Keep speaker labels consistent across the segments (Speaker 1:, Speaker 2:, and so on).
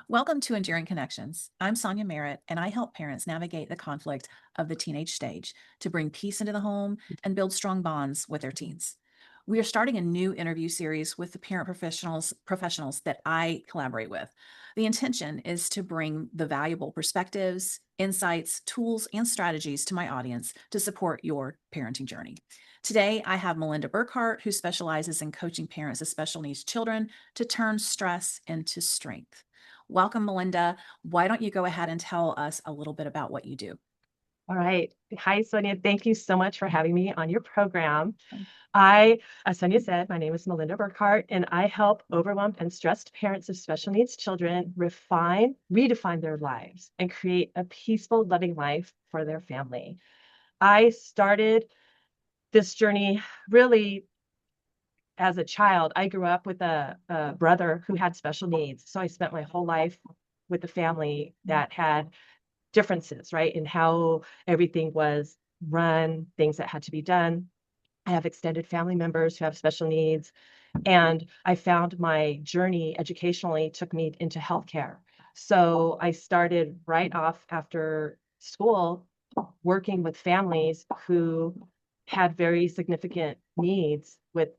Speaker 1: Welcome to Enduring Connections. I'm Sonia Merritt, and I help parents navigate the conflict of the teenage stage to bring peace into the home and build strong bonds with their teens. We are starting a new interview series with the parent professionals that I collaborate with. The intention is to bring the valuable perspectives, insights, tools, and strategies to my audience to support your parenting journey. Today, I have Melinda Burkhart, who specializes in coaching parents of special needs children to turn stress into strength. Welcome, Melinda. Why don't you go ahead and tell us a little bit about what you do?
Speaker 2: All right. Hi, Sonia. Thank you so much for having me on your program.
Speaker 1: Um,
Speaker 2: As Sonia said, my name is Melinda Burkhart, and I help overwhelmed and stressed parents of special needs children redefine their lives, and create a peaceful, loving life for their family. I started this journey really as a child. I grew up with a brother who had special needs. So I spent my whole life with a family that had differences, right, in how everything was run, things that had to be done. I have extended family members who have special needs, and I found my journey educationally took me into healthcare. So I started right off after school working with families who had very significant needs with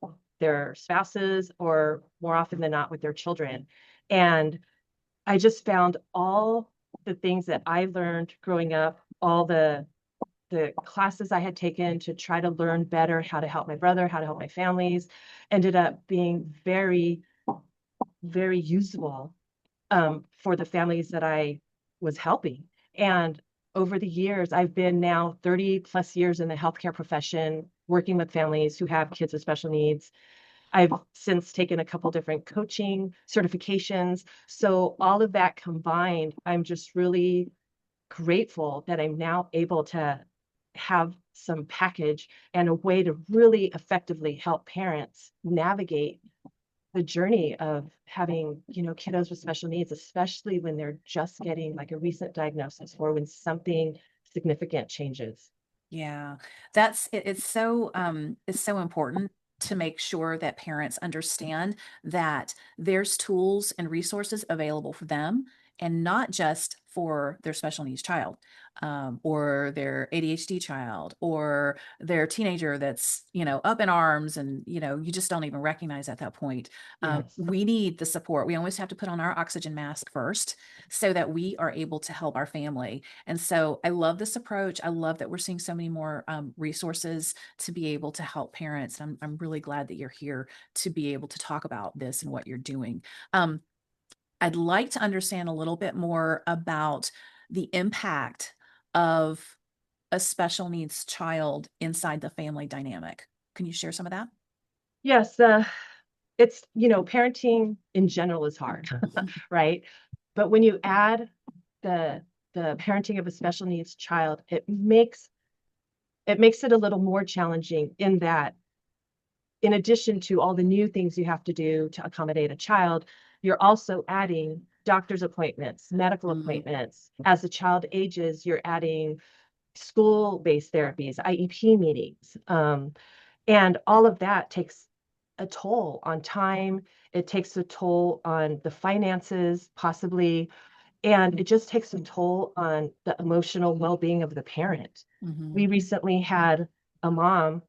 Speaker 2: their spouses, or more often than not with their children. And I just found all the things that I learned growing up, all the classes I had taken to try to learn better how to help my brother, how to help my families, ended up being very, very usable for the families that I was helping. And over the years, I've been now 30 plus years in the healthcare profession, working with families who have kids with special needs. I've since taken a couple different coaching certifications. So all of that combined, I'm just really grateful that I'm now able to have some package and a way to really effectively help parents navigate the journey of having, kiddos with special needs, especially when they're just getting like a recent diagnosis or when something significant changes.
Speaker 1: Yeah, it's so important to make sure that parents understand that there's tools and resources available for them and not just for their special needs child, or their ADHD child, or their teenager that's, up in arms and, you just don't even recognize at that point.
Speaker 2: Yes.
Speaker 1: We need the support. We always have to put on our oxygen mask first so that we are able to help our family. And so I love this approach. I love that we're seeing so many more resources to be able to help parents. I'm really glad that you're here to be able to talk about this and what you're doing. Um, I'd like to understand a little bit more about the impact of a special needs child inside the family dynamic. Can you share some of that?
Speaker 2: Yes, parenting in general is hard, right? But when you add the the parenting of a special needs child, it makes it a little more challenging in that, in addition to all the new things you have to do to accommodate a child, you're also adding doctor's appointments, medical
Speaker 1: Mm,
Speaker 2: appointments. As the child ages, you're adding school-based therapies, IEP meetings. And all of that takes a toll on time. It takes a toll on the finances, possibly, and it just takes a toll on the emotional well-being of the parent.
Speaker 1: mhm.
Speaker 2: We recently had a mom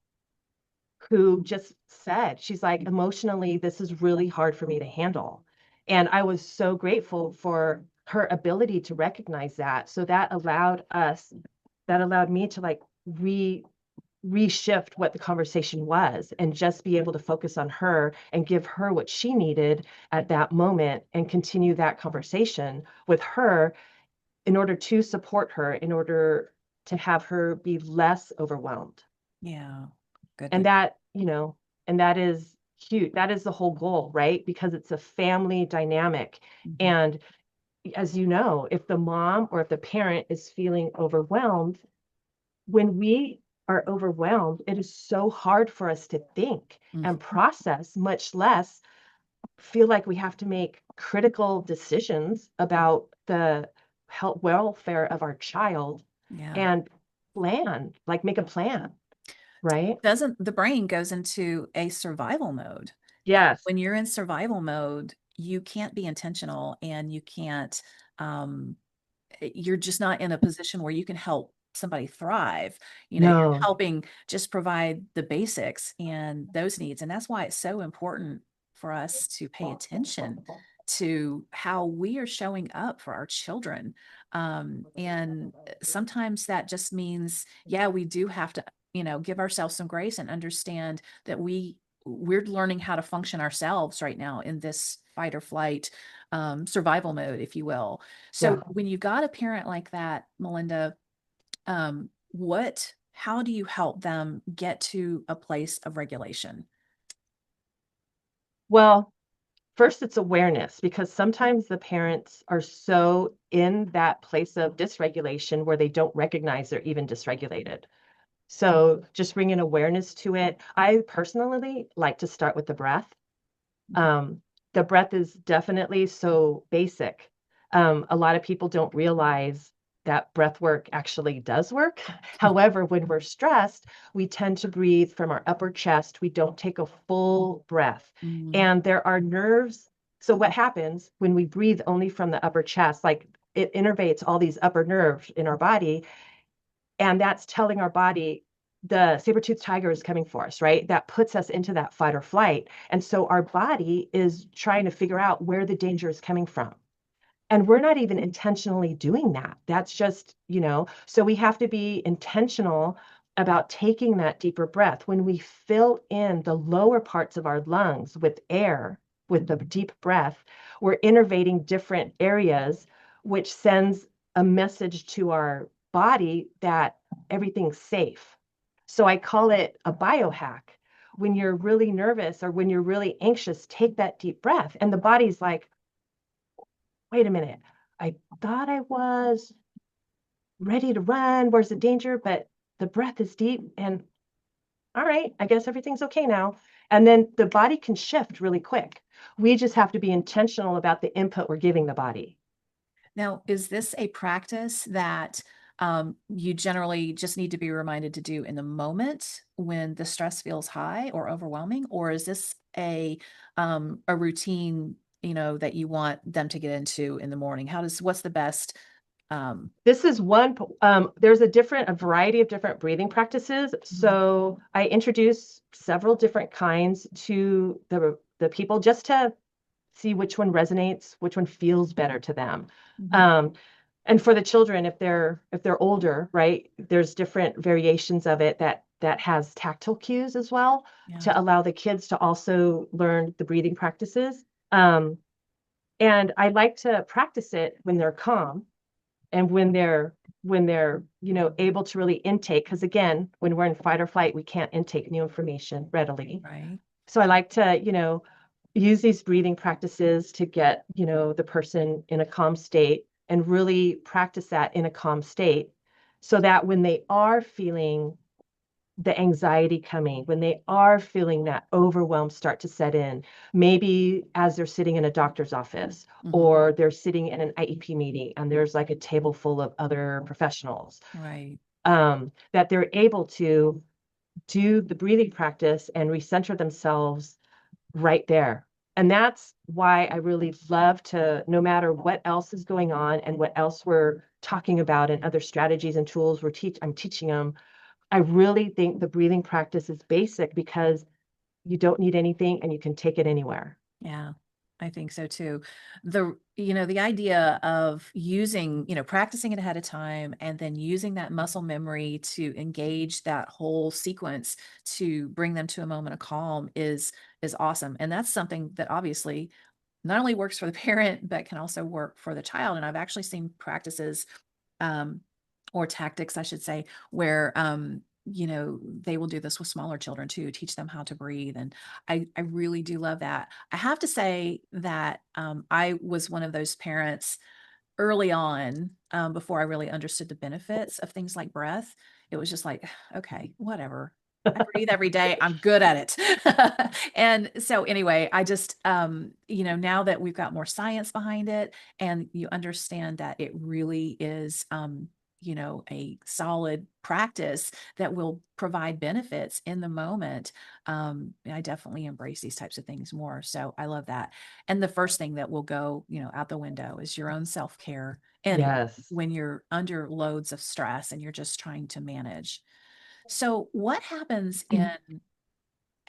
Speaker 2: who just said, she's like, emotionally, this is really hard for me to handle. And I was so grateful for her ability to recognize that. So that allowed me to like reshift what the conversation was and just be able to focus on her and give her what she needed at that moment and continue that conversation with her in order to support her, in order to have her be less overwhelmed.
Speaker 1: Yeah.
Speaker 2: And
Speaker 1: Goodness.
Speaker 2: that is huge. That is the whole goal, right? Because it's a family dynamic.
Speaker 1: Mhm.
Speaker 2: And as you know, if the mom or if the parent is feeling overwhelmed, when we are overwhelmed, it is so hard for us to think and
Speaker 1: Mhm.
Speaker 2: process, much less feel like we have to make critical decisions about the health welfare of our child
Speaker 1: Yeah.
Speaker 2: and like make a plan, right?
Speaker 1: Doesn't the brain goes into a survival mode. And
Speaker 2: Yes.
Speaker 1: when you're in survival mode, you can't be intentional and you can't, you're just not in a position where you can help somebody thrive. You're
Speaker 2: No.
Speaker 1: helping just provide the basics and those needs. And that's why it's so important for us to pay attention to how we are showing up for our children. And sometimes that just means, yeah, we do have to, give ourselves some grace and understand that we're learning how to function ourselves right now in this fight or flight, survival mode, if you will. So
Speaker 2: Yeah.
Speaker 1: when you got a parent like that, Melinda, how do you help them get to a place of regulation?
Speaker 2: Well, first, it's awareness because sometimes the parents are so in that place of dysregulation where they don't recognize they're even dysregulated. So just bringing awareness to it. I personally like to start with the breath.
Speaker 1: Mhm.
Speaker 2: Um, the breath is definitely so basic. A lot of people don't realize that breath work actually does work. However, when we're stressed, we tend to breathe from our upper chest. We don't take a full breath.
Speaker 1: Mm,
Speaker 2: And there are nerves. So, what happens when we breathe only from the upper chest? Like it innervates all these upper nerves in our body, and that's telling our body the saber-toothed tiger is coming for us, right? That puts us into that fight or flight. And so our body is trying to figure out where the danger is coming from. And we're not even intentionally doing that. That's just, so we have to be intentional about taking that deeper breath. When we fill in the lower parts of our lungs with air, with the deep breath, we're innervating different areas, which sends a message to our body that everything's safe. So I call it a biohack. When you're really nervous or when you're really anxious, take that deep breath. And the body's like, wait a minute, I thought I was ready to run. Where's the danger? But the breath is deep and all right, I guess everything's okay now. And then the body can shift really quick. We just have to be intentional about the input we're giving the body.
Speaker 1: Now, is this a practice that you generally just need to be reminded to do in the moment when the stress feels high or overwhelming, or is this a routine, that you want them to get into in the morning? What's the best? Um,
Speaker 2: This is there's a variety of different breathing practices. So I introduce several different kinds to the people just to see which one resonates, which one feels better to them.
Speaker 1: Mhm.
Speaker 2: Um, and for the children, if they're older, right, there's different variations of it that has tactile cues as well
Speaker 1: Yeah,
Speaker 2: to allow the kids to also learn the breathing practices. Um, and I like to practice it when they're calm and when they're able to really intake. Because again, when we're in fight or flight, we can't intake new information readily.
Speaker 1: right.
Speaker 2: So I like to, use these breathing practices to get, the person in a calm state and really practice that in a calm state so that when they are feeling the anxiety coming, when they are feeling that overwhelm start to set in, maybe as they're sitting in a doctor's office
Speaker 1: Mhm.
Speaker 2: or they're sitting in an IEP meeting and there's like a table full of other professionals,
Speaker 1: Right.
Speaker 2: that they're able to do the breathing practice and recenter themselves right there. And that's why I really love to, no matter what else is going on and what else we're talking about and other strategies and tools I'm teaching them, I really think the breathing practice is basic because you don't need anything and you can take it anywhere.
Speaker 1: Yeah, I think so too. The idea of using, practicing it ahead of time and then using that muscle memory to engage that whole sequence to bring them to a moment of calm is awesome. And that's something that obviously not only works for the parent, but can also work for the child. And I've actually seen practices, um, or tactics, I should say, where they will do this with smaller children too, teach them how to breathe. And I really do love that. I have to say that I was one of those parents early on, before I really understood the benefits of things like breath. It was just like, okay, whatever. I breathe every day. I'm good at it. And so anyway, I just, now that we've got more science behind it and you understand that it really is, a solid practice that will provide benefits in the moment. I definitely embrace these types of things more. So I love that. And the first thing that will go, out the window is your own self-care. And
Speaker 2: Yes.
Speaker 1: when you're under loads of stress and you're just trying to manage. So what happens in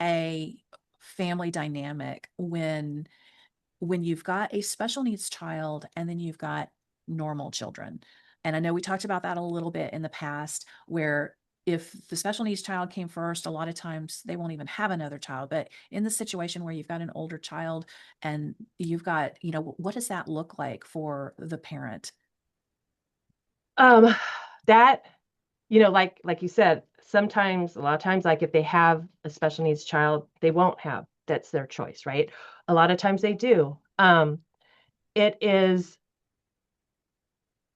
Speaker 1: a family dynamic when you've got a special needs child and then you've got normal children? And I know we talked about that a little bit in the past, where if the special needs child came first, a lot of times they won't even have another child. But in the situation where you've got an older child and you've got, what does that look like for the parent?
Speaker 2: Um, that, like you said, sometimes, a lot of times, like if they have a special needs child, they won't have, that's their choice, right? A lot of times they do. It is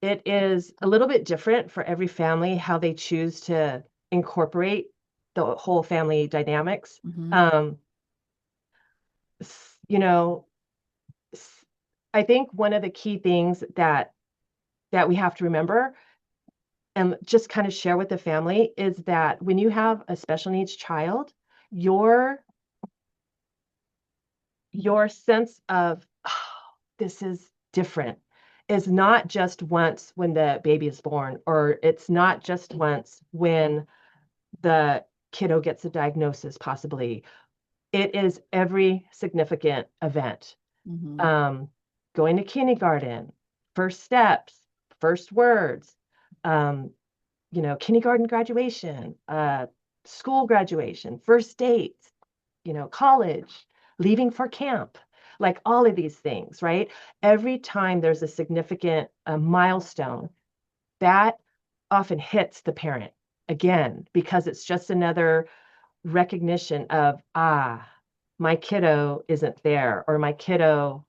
Speaker 2: it is a little bit different for every family how they choose to incorporate the whole family dynamics.
Speaker 1: Mm-hmm.
Speaker 2: Um, you know, I think one of the key things that we have to remember and just kind of share with the family is that when you have a special needs child, your your sense of, oh, this is different is not just once when the baby is born, or it's not just once when the kiddo gets a diagnosis, possibly. It is every significant event.
Speaker 1: Mm-hmm.
Speaker 2: Um, Going to kindergarten, first steps, first words, um, kindergarten graduation, school graduation, first dates, college, leaving for camp, like all of these things, right? Every time there's a significant milestone, that often hits the parent again, because it's just another recognition of, my kiddo isn't there, or my kiddo,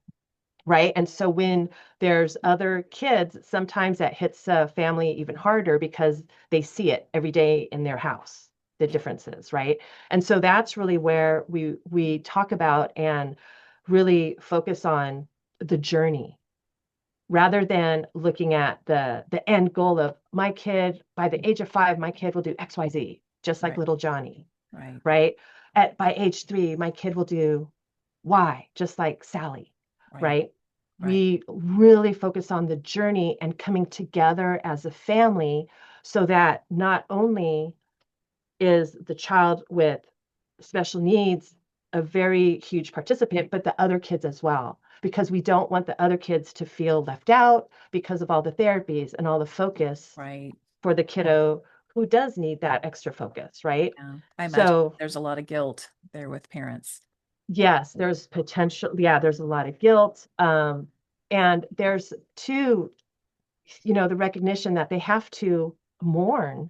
Speaker 2: right? And so when there's other kids, sometimes that hits a family even harder because they see it every day in their house, the differences, right? And so that's really where we talk about and really focus on the journey rather than looking at the end goal of, my kid by the age of 5, my kid will do XYZ, just like
Speaker 1: Right.
Speaker 2: little Johnny,
Speaker 1: Right.
Speaker 2: right? By age 3, my kid will do Y, just like Sally,
Speaker 1: Right.
Speaker 2: right?
Speaker 1: Right.
Speaker 2: We really focus on the journey and coming together as a family so that not only is the child with special needs a very huge participant, but the other kids as well, because we don't want the other kids to feel left out because of all the therapies and all the focus
Speaker 1: Right.
Speaker 2: for the kiddo who does need that extra focus, right?
Speaker 1: Yeah. I imagine
Speaker 2: So
Speaker 1: there's a lot of guilt there with parents.
Speaker 2: yes, there's potential. Yeah, there's a lot of guilt. And there's too, the recognition that they have to mourn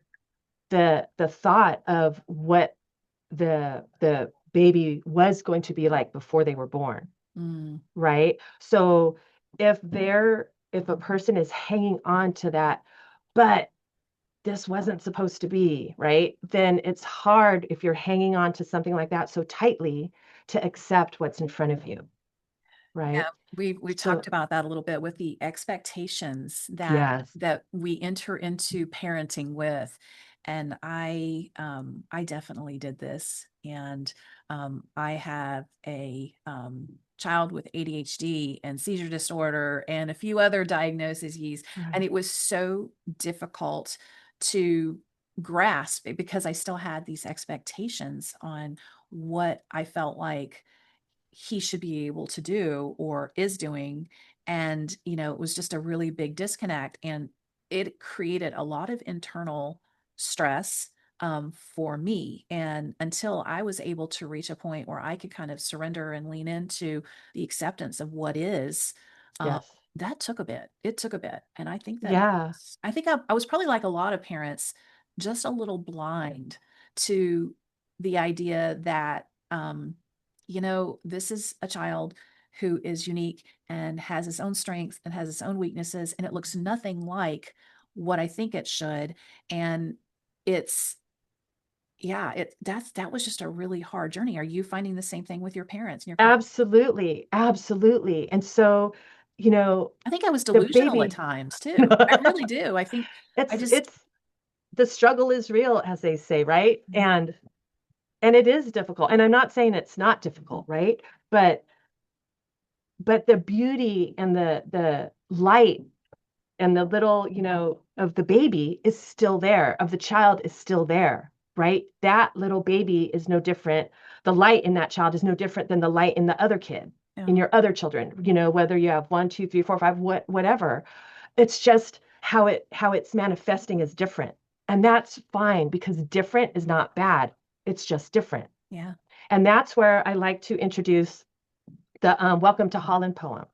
Speaker 2: the thought of what the baby was going to be like before they were born,
Speaker 1: Mm,
Speaker 2: right? So if a person is hanging on to that, but this wasn't supposed to be, right? Then it's hard if you're hanging on to something like that so tightly to accept what's in front of you,
Speaker 1: yeah,
Speaker 2: right?
Speaker 1: we
Speaker 2: So
Speaker 1: talked about that a little bit with the expectations that
Speaker 2: yes,
Speaker 1: we enter into parenting with. And I definitely did this. And I have a child with ADHD and seizure disorder and a few other diagnoses. And
Speaker 2: right.
Speaker 1: it was so difficult to grasp it because I still had these expectations on what I felt like he should be able to do or is doing. And, it was just a really big disconnect. And it created a lot of internal stress for me. And until I was able to reach a point where I could kind of surrender and lean into the acceptance of what is, um,
Speaker 2: Yes.
Speaker 1: that took a bit. It took a bit. And
Speaker 2: Yeah,
Speaker 1: I think I was probably like a lot of parents, just a little blind to the idea that, this is a child who is unique and has his own strengths and has its own weaknesses, and it looks nothing like what I think it should. And it's, yeah, that was just a really hard journey. Are you finding the same thing with your parents and your
Speaker 2: absolutely. Absolutely. And so you know,
Speaker 1: I think I was
Speaker 2: the
Speaker 1: delusional at
Speaker 2: baby,
Speaker 1: times too. I really do. I think I just,
Speaker 2: it's the struggle is real, as they say, right?
Speaker 1: Mhm.
Speaker 2: And it is difficult. And I'm not saying it's not difficult, right? But the beauty and the light and the little, of the baby is still there, of the child is still there, right? That little baby is no different. The light in that child is no different than the light in the other kid, in
Speaker 1: yeah,
Speaker 2: your other children, whether you have one, two, three, four, five, whatever. It's just how it's manifesting is different. And that's fine because different is not bad. It's just different.
Speaker 1: yeah.
Speaker 2: And that's where I like to introduce the Welcome to Holland poem.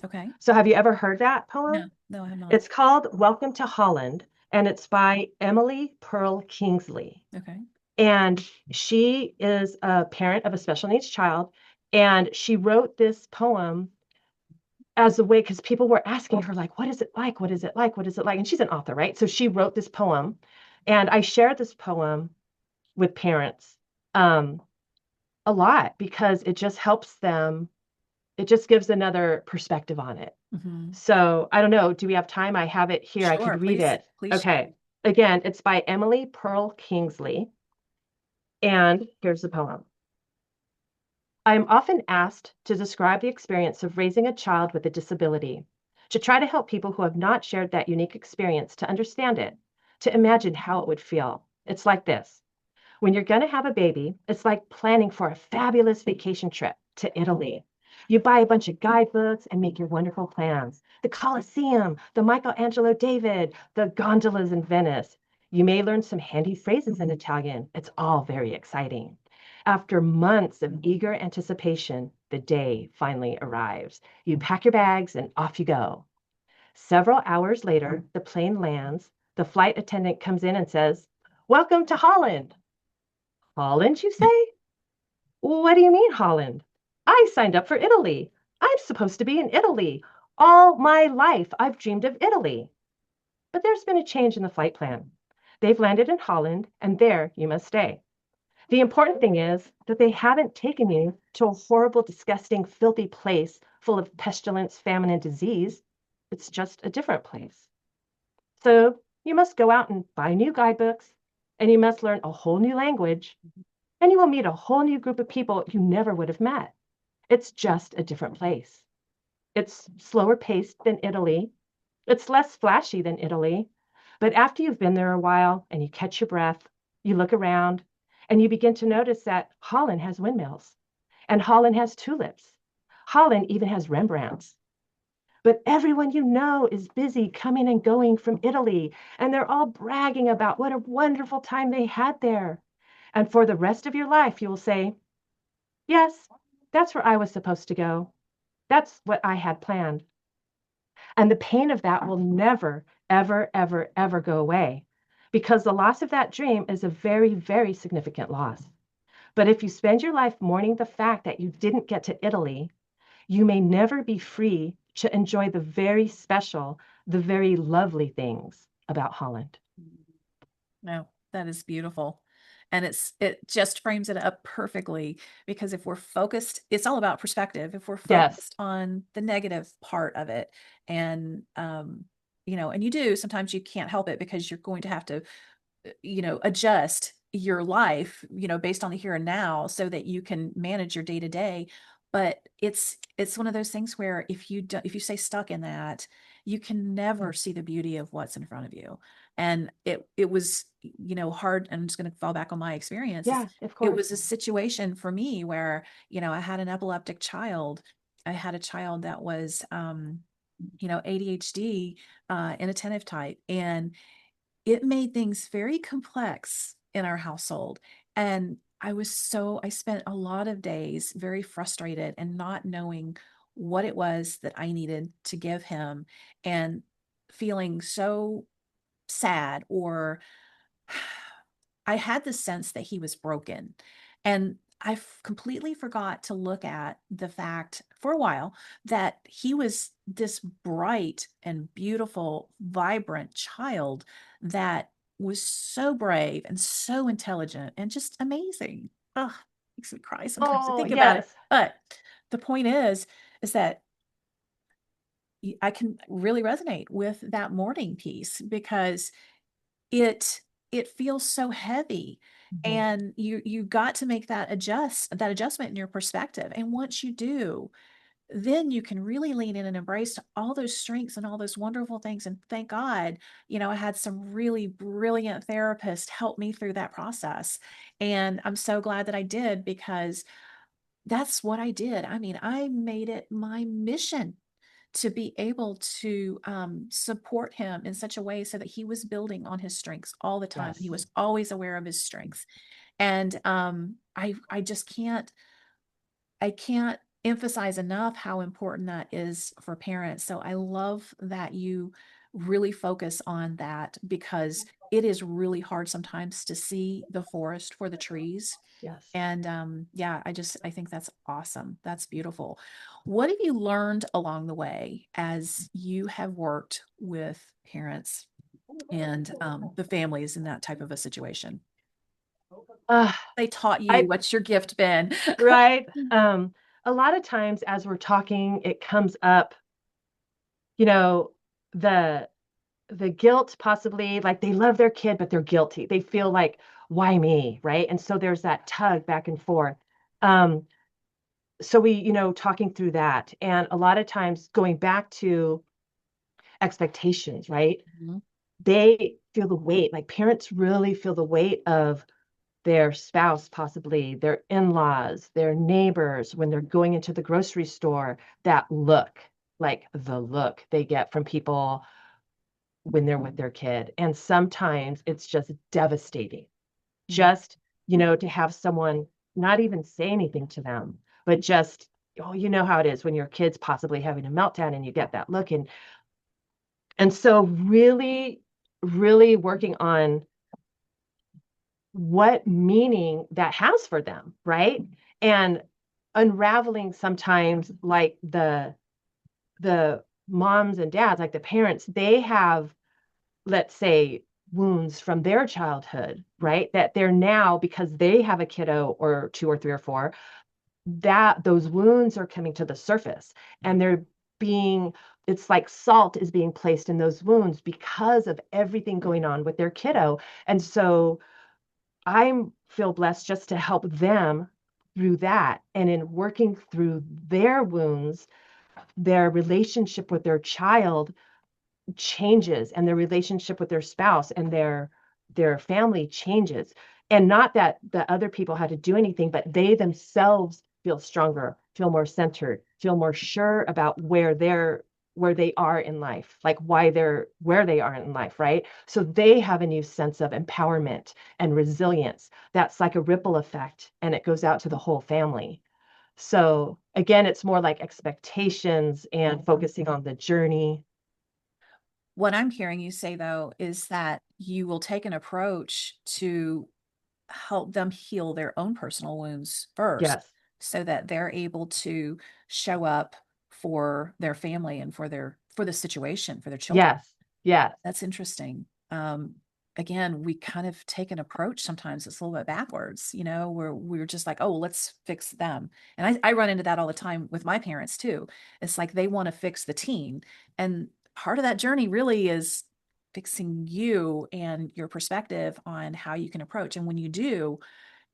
Speaker 1: Okay.
Speaker 2: So have you ever heard that
Speaker 1: No,
Speaker 2: poem?
Speaker 1: no, I have not.
Speaker 2: It's called Welcome to Holland, and it's by Emily Pearl Kingsley.
Speaker 1: Okay.
Speaker 2: And she is a parent of a special needs child. And she wrote this poem as a way, because people were asking her, like, what is it like? What is it like? What is it like? And she's an author, right? So she wrote this poem. And I share this poem with parents um, a lot because it just helps them, it just gives another perspective on it.
Speaker 1: Hmm.
Speaker 2: So I don't know. Do we have time? I have it here. I
Speaker 1: Sure.
Speaker 2: could read
Speaker 1: Please,
Speaker 2: it.
Speaker 1: please share.
Speaker 2: Okay. Again, it's by Emily Pearl Kingsley. And here's the poem. I am often asked to describe the experience of raising a child with a disability, to try to help people who have not shared that unique experience to understand it, to imagine how it would feel. It's like this. When you're going to have a baby, it's like planning for a fabulous vacation trip to Italy. You buy a bunch of guidebooks and make your wonderful plans. The Colosseum, the Michelangelo David, the gondolas in Venice. You may learn some handy phrases in Italian. It's all very exciting. After months of eager anticipation, the day finally arrives. You pack your bags and off you go. Several hours later, the plane lands. The flight attendant comes in and says, "Welcome to Holland." Holland, you say? What do you mean, Holland? I signed up for Italy. I'm supposed to be in Italy. All my life, I've dreamed of Italy. But there's been a change in the flight plan. They've landed in Holland, and there you must stay. The important thing is that they haven't taken you to a horrible, disgusting, filthy place full of pestilence, famine, and disease. It's just a different place. So you must go out and buy new guidebooks, and you must learn a whole new language, and you will meet a whole new group of people you never would have met. It's just a different place. It's slower paced than Italy. It's less flashy than Italy. But after you've been there a while and you catch your breath, you look around and you begin to notice that Holland has windmills and Holland has tulips. Holland even has Rembrandts. But everyone you know is busy coming and going from Italy, and they're all bragging about what a wonderful time they had there. And for the rest of your life, you will say, yes, that's where I was supposed to go. That's what I had planned. And the pain of that will never, ever, ever, ever go away because the loss of that dream is a very, very significant loss. But if you spend your life mourning the fact that you didn't get to Italy, you may never be free to enjoy the very special, the very lovely things about Holland.
Speaker 1: No, that is beautiful. And it just frames it up perfectly because if we're focused, it's all about perspective. If we're
Speaker 2: Yes.
Speaker 1: focused on the negative part of it and and you do, sometimes you can't help it because you're going to have to adjust your life, based on the here and now so that you can manage your day to day. But it's one of those things where if you stay stuck in that, you can never see the beauty of what's in front of you. And it was, hard. I'm just going to fall back on my experience.
Speaker 2: Yeah, of
Speaker 1: It
Speaker 2: course.
Speaker 1: was a situation for me where, I had an epileptic child. I had a child that was ADHD, inattentive type. And it made things very complex in our household. And I spent a lot of days very frustrated and not knowing what it was that I needed to give him and feeling so sad or I had the sense that he was broken. And completely forgot to look at the fact for a while that he was this bright and beautiful, vibrant child that was so brave and so intelligent and just amazing. Oh, makes me cry sometimes to
Speaker 2: Oh,
Speaker 1: think about it.
Speaker 2: yes.
Speaker 1: But the point is that I can really resonate with that mourning piece because it it feels so heavy,
Speaker 2: Mhm.
Speaker 1: and you got to make that adjustment in your perspective. And once you do, then you can really lean in and embrace all those strengths and all those wonderful things. And thank God, I had some really brilliant therapists help me through that process. And I'm so glad that I did, because that's what I did. I mean, I made it my mission to be able to support him in such a way so that he was building on his strengths all the time. He
Speaker 2: Yes.
Speaker 1: was always aware of his strengths. And I just can't emphasize enough how important that is for parents. So I love that you really focus on that, because it is really hard sometimes to see the forest for the trees.
Speaker 2: Yes.
Speaker 1: And yeah, I think that's awesome. That's beautiful. What have you learned along the way as you have worked with parents and the families in that type of a situation?
Speaker 2: Uh,
Speaker 1: They taught you.
Speaker 2: I
Speaker 1: What's your gift been?
Speaker 2: right. A lot of times as we're talking, it comes up, you know, the the guilt possibly, like they love their kid, but they're guilty. They feel like, why me? Right. And so there's that tug back and forth. Um, so we, talking through that. And a lot of times going back to expectations, right?
Speaker 1: Mhm.
Speaker 2: They feel the weight, like parents really feel the weight of their spouse, possibly their in-laws, their neighbors, when they're going into the grocery store, that look, like the look they get from people when they're with their kid. And sometimes it's just devastating.
Speaker 1: Mhm.
Speaker 2: Just, to have someone not even say anything to them, but just, oh, you know how it is when your kid's possibly having a meltdown and you get that look. And so really, really working on what meaning that has for them, right? And unraveling sometimes like the moms and dads, like the parents, they have, let's say, wounds from their childhood, right? That they're now, because they have a kiddo or two or three or four, that those wounds are coming to the surface, and they're being, it's like salt is being placed in those wounds because of everything going on with their kiddo. And so I feel blessed just to help them through that. And in working through their wounds, their relationship with their child changes, and their relationship with their spouse and their family changes. And not that the other people had to do anything, but they themselves feel stronger, feel more centered, feel more sure about where they are in life, like why they're where they are in life, right? So they have a new sense of empowerment and resilience. That's like a ripple effect, and it goes out to the whole family. So again, it's more like expectations and focusing on the journey.
Speaker 1: What I'm hearing you say, though, is that you will take an approach to help them heal their own personal wounds first,
Speaker 2: Yes.
Speaker 1: so that they're able to show up for their family and for the situation, for their children.
Speaker 2: Yes. Yes.
Speaker 1: That's interesting. Again, we kind of take an approach sometimes that's a little bit backwards, where we're just like, oh, well, let's fix them. And I run into that all the time with my parents too. It's like they want to fix the teen. And part of that journey really is fixing you and your perspective on how you can approach. And when you do,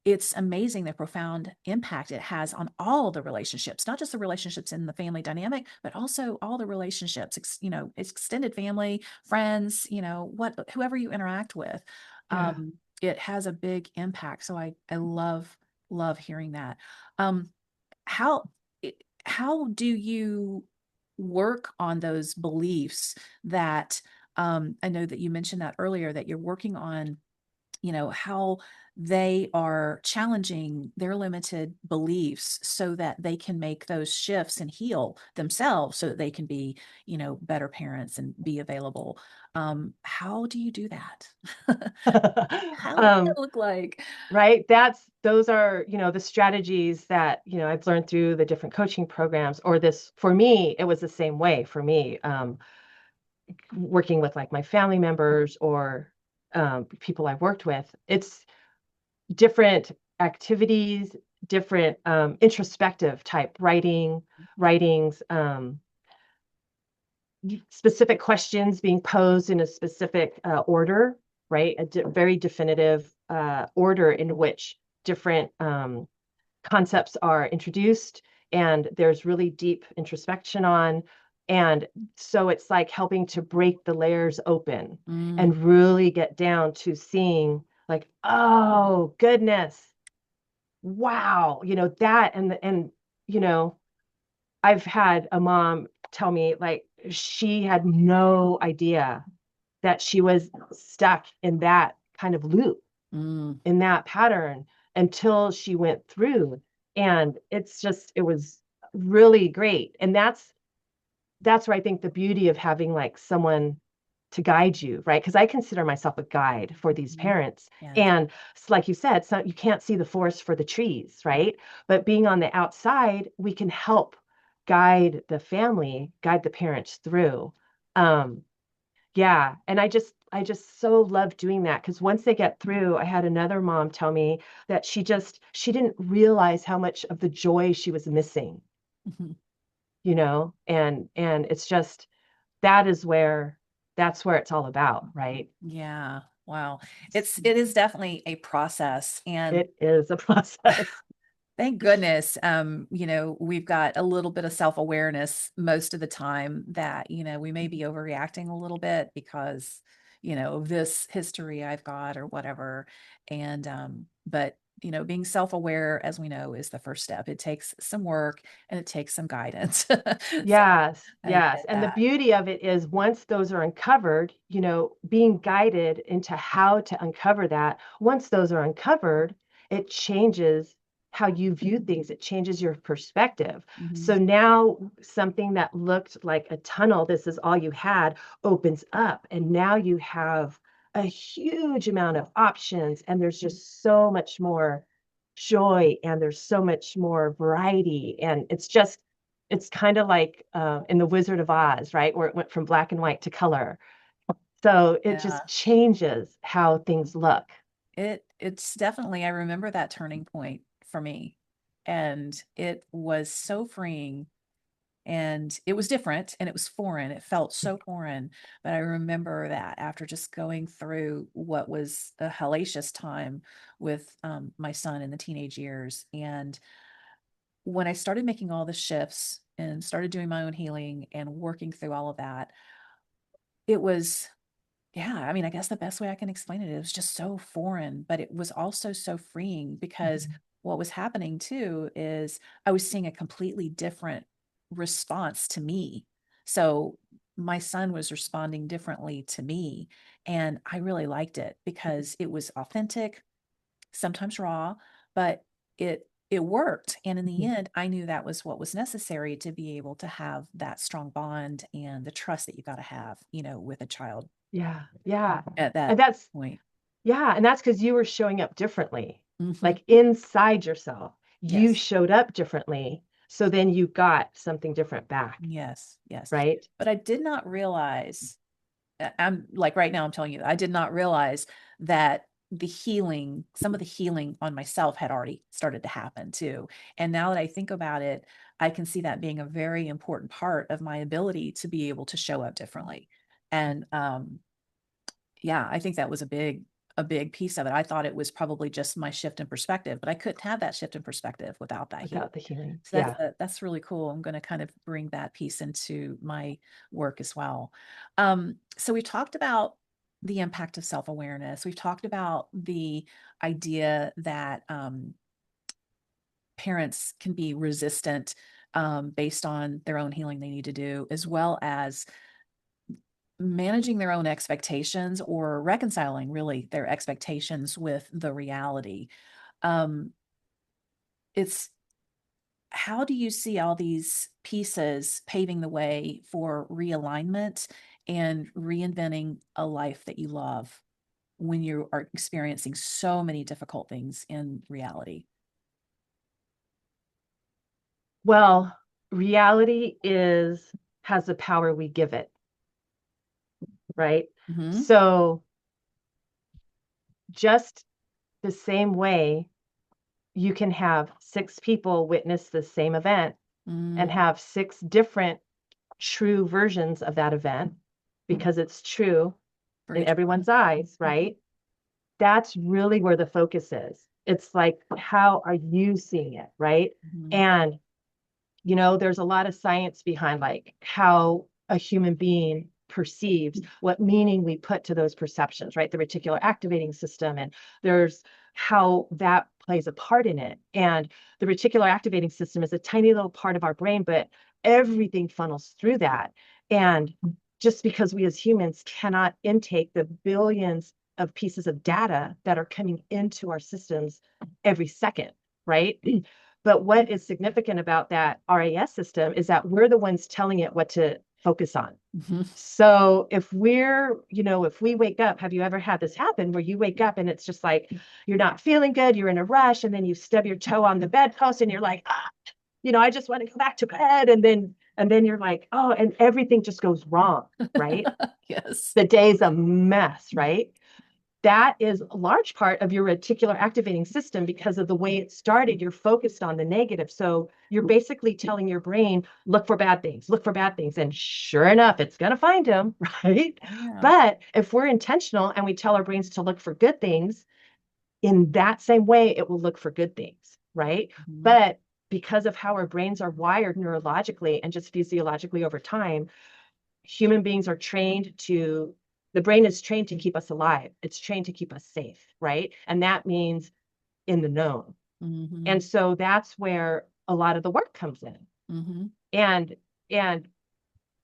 Speaker 1: it's amazing the profound impact it has on all the relationships, not just the relationships in the family dynamic, but also all the relationships, extended family, friends, whoever you interact with.
Speaker 2: Yeah.
Speaker 1: It has a big impact. So I love hearing that. Um, how how do you work on those beliefs that I know that you mentioned that earlier, that you're working on, how they are challenging their limited beliefs so that they can make those shifts and heal themselves so that they can be, better parents and be available. How do you do that? How does
Speaker 2: Um,
Speaker 1: that look like?
Speaker 2: right. Those are, the strategies that, I've learned through the different coaching programs, or this, for me, it was the same way for me, working with like my family members or people I've worked with. It's different activities, different introspective type writings, specific questions being posed in a specific order, right? Very definitive order in which different concepts are introduced, and there's really deep introspection on. And so it's like helping to break the layers open
Speaker 1: Mm,
Speaker 2: and really get down to seeing like, oh goodness, wow, that. And you know, I've had a mom tell me like she had no idea that she was stuck in that kind of loop,
Speaker 1: mm,
Speaker 2: in that pattern, until she went through. And it was really great. And that's where I think the beauty of having like someone to guide you, right? Because I consider myself a guide for these
Speaker 1: mhm.
Speaker 2: parents.
Speaker 1: Yes.
Speaker 2: And like you said, so you can't see the forest for the trees, right? But being on the outside, we can help guide the family, guide the parents through. Um, yeah, and I just so love doing that because once they get through, I had another mom tell me that she didn't realize how much of the joy she was missing,
Speaker 1: Mhm.
Speaker 2: and it's just that is where that's where it's all about, right?
Speaker 1: Yeah. Wow. It is definitely a process. And
Speaker 2: It is a process.
Speaker 1: thank goodness, we've got a little bit of self-awareness most of the time that, we may be overreacting a little bit because, of this history I've got or whatever. And, but, being self-aware, as we know, is the first step. It takes some work and it takes some guidance. So
Speaker 2: Yes,
Speaker 1: I
Speaker 2: yes.
Speaker 1: get
Speaker 2: And the
Speaker 1: that.
Speaker 2: beauty of it is once those are uncovered, being guided into how to uncover that, once those are uncovered, it changes how you view things. It changes your perspective.
Speaker 1: Mhm.
Speaker 2: So now something that looked like a tunnel, this is all you had, opens up. And now you have a huge amount of options. And there's just so much more joy and there's so much more variety. And it's kind of like in The Wizard of Oz, right? Where it went from black and white to color. So it
Speaker 1: Yeah.
Speaker 2: just changes how things look.
Speaker 1: It's definitely, I remember that turning point for me. And it was so freeing and it was different and it was foreign. It felt so foreign. But I remember that after just going through what was a hellacious time with my son in the teenage years. And when I started making all the shifts and started doing my own healing and working through all of that, it was yeah, I mean, I guess the best way I can explain it, it was just so foreign, but it was also so freeing because
Speaker 2: Mhm.
Speaker 1: what was happening too is I was seeing a completely different response to me. So my son was responding differently to me, and I really liked it because it was authentic, sometimes raw, but it worked. And in the
Speaker 2: Mhm.
Speaker 1: end, I knew that was what was necessary to be able to have that strong bond and the trust that you got to have, with a child
Speaker 2: Yeah, yeah.
Speaker 1: at that
Speaker 2: And that's
Speaker 1: point.
Speaker 2: yeah, and that's because you were showing up differently.
Speaker 1: Mhm.
Speaker 2: Like inside yourself, you
Speaker 1: Yes.
Speaker 2: showed up differently. So then you got something different back,
Speaker 1: Yes. Yes.
Speaker 2: right?
Speaker 1: But I did not realize, I'm like right now, I'm telling you, I did not realize that some of the healing on myself had already started to happen too. And now that I think about it, I can see that being a very important part of my ability to be able to show up differently. And yeah, I think that was a big piece of it. I thought it was probably just my shift in perspective, but I couldn't have that shift in perspective without that healing.
Speaker 2: Without the healing.
Speaker 1: So
Speaker 2: Yeah.
Speaker 1: that's really cool. I'm going to kind of bring that piece into my work as well. So we talked about the impact of self-awareness. We've talked about the idea that parents can be resistant based on their own healing they need to do, as well as managing their own expectations or reconciling really their expectations with the reality. Um, it's how do you see all these pieces paving the way for realignment and reinventing a life that you love when you are experiencing so many difficult things in reality?
Speaker 2: Well, reality has the power we give it, right?
Speaker 1: Hmm.
Speaker 2: So just the same way you can have six people witness the same event
Speaker 1: Mm,
Speaker 2: and have six different true versions of that event because it's true in
Speaker 1: Very true.
Speaker 2: everyone's eyes, right? That's really where the focus is. It's like, how are you seeing it, right?
Speaker 1: Mhm.
Speaker 2: And, there's a lot of science behind like how a human being perceives, what meaning we put to those perceptions, right? The reticular activating system, and there's how that plays a part in it. And the reticular activating system is a tiny little part of our brain, but everything funnels through that. And just because we as humans cannot intake the billions of pieces of data that are coming into our systems every second, right? But what is significant about that RAS system is that we're the ones telling it what to focus on.
Speaker 1: Mhm.
Speaker 2: So if if we wake up, have you ever had this happen where you wake up and it's just like you're not feeling good, you're in a rush, and then you stub your toe on the bedpost and you're like, I just want to go back to bed. And then you're like, oh, and everything just goes wrong, right?
Speaker 1: Yes.
Speaker 2: The day's a mess, right? That is a large part of your reticular activating system because of the way it started. You're focused on the negative. So you're basically telling your brain, look for bad things, look for bad things. And sure enough, it's going to find them, right?
Speaker 1: Oh, yeah.
Speaker 2: But if we're intentional and we tell our brains to look for good things, in that same way, it will look for good things, right?
Speaker 1: Mhm.
Speaker 2: But because of how our brains are wired neurologically and just physiologically over time, human beings are trained to, the brain is trained to keep us alive. It's trained to keep us safe, right? And that means in the known. And
Speaker 1: Mhm.
Speaker 2: so that's where a lot of the work comes in.
Speaker 1: Mhm.
Speaker 2: And and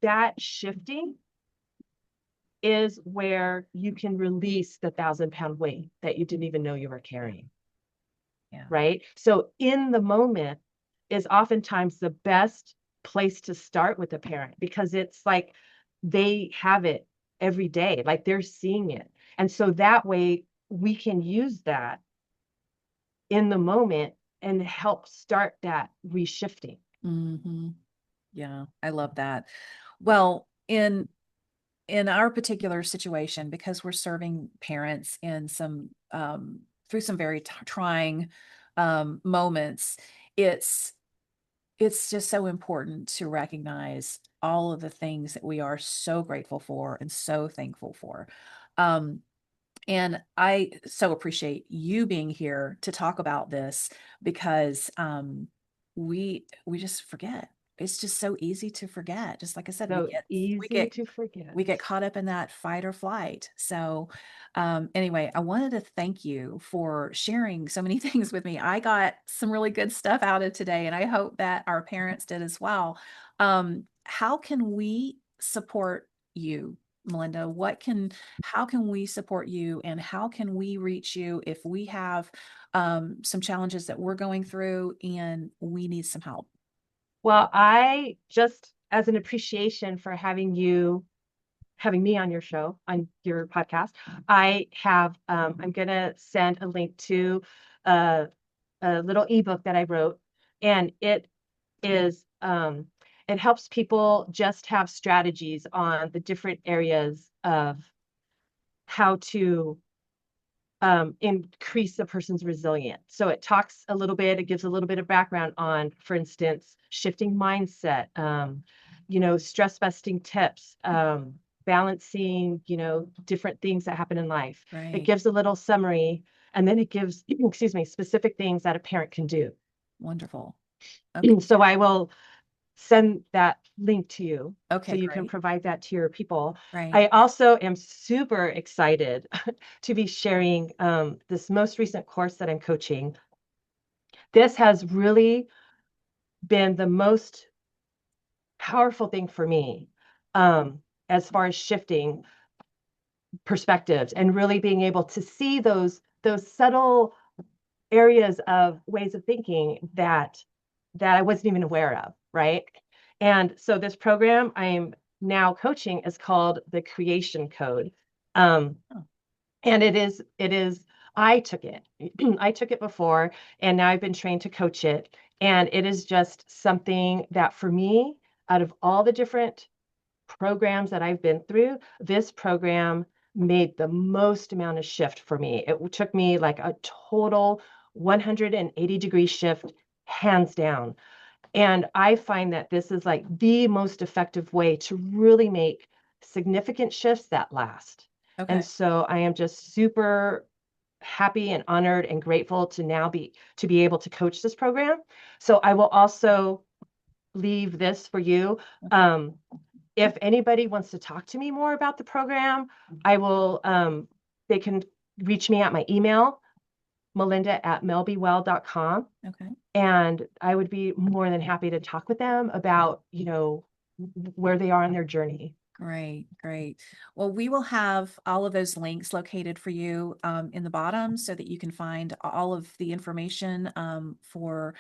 Speaker 2: that shifting is where you can release the 1,000-pound weight that you didn't even know you were carrying,
Speaker 1: Yeah.
Speaker 2: right? So in the moment is oftentimes the best place to start with a parent because it's like they have it every day, like they're seeing it. And so that way we can use that in the moment and help start that reshifting.
Speaker 1: Mhm. Yeah, I love that. Well, in our particular situation, because we're serving parents in some through some very trying moments, it's it's just so important to recognize all of the things that we are so grateful for and so thankful for. Um, and I so appreciate you being here to talk about this because we just forget. It's just so easy to forget. Just like I said,
Speaker 2: So
Speaker 1: we
Speaker 2: easy
Speaker 1: get
Speaker 2: to forget.
Speaker 1: we get caught up in that fight or flight. So, anyway, I wanted to thank you for sharing so many things with me. I got some really good stuff out of today, and I hope that our parents did as well. How can we support you, Melinda? How can we support you, and how can we reach you if we have some challenges that we're going through and we need some help?
Speaker 2: Well, I just, as an appreciation for having me on your show, on your podcast, I'm going to send a link to a, a little ebook that I wrote. And is, it helps people just have strategies on the different areas of how to increase a person's resilience. So it talks a little bit, it gives a little bit of background on, for instance, shifting mindset, stress busting tips, balancing, different things that happen in life. It
Speaker 1: Right.
Speaker 2: gives a little summary, and then it gives, excuse me, specific things that a parent can do.
Speaker 1: Wonderful. Okay.
Speaker 2: So I will send that link to you so
Speaker 1: Okay,
Speaker 2: you can
Speaker 1: great.
Speaker 2: provide that to your people.
Speaker 1: Right.
Speaker 2: I also am super excited to be sharing this most recent course that I'm coaching. This has really been the most powerful thing for me as far as shifting perspectives and really being able to see those subtle areas of ways of thinking that I wasn't even aware of, right? And so this program I'm now coaching is called the Creation Code. Um,
Speaker 1: Oh,
Speaker 2: and it is I took it. I took it before, and now I've been trained to coach it. And it is just something that for me, out of all the different programs that I've been through, this program made the most amount of shift for me. It took me like a total 180-degree shift, hands down. And I find that this is like the most effective way to really make significant shifts that last.
Speaker 1: Okay.
Speaker 2: And so I am just super happy and honored and grateful to now be able to coach this program. So I will also leave this for you. If anybody wants to talk to me more about the program, I will they can reach me at my email, melinda@melbewell.com.
Speaker 1: Okay.
Speaker 2: And I would be more than happy to talk with them about, where they are on their journey.
Speaker 1: Great, great. Well, we will have all of those links located for you in the bottom so that you can find all of the information for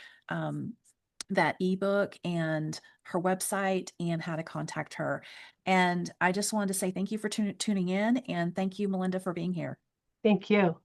Speaker 1: that ebook and her website and how to contact her. And I just wanted to say thank you for tuning in, and thank you, Melinda, for being here.
Speaker 2: Thank you.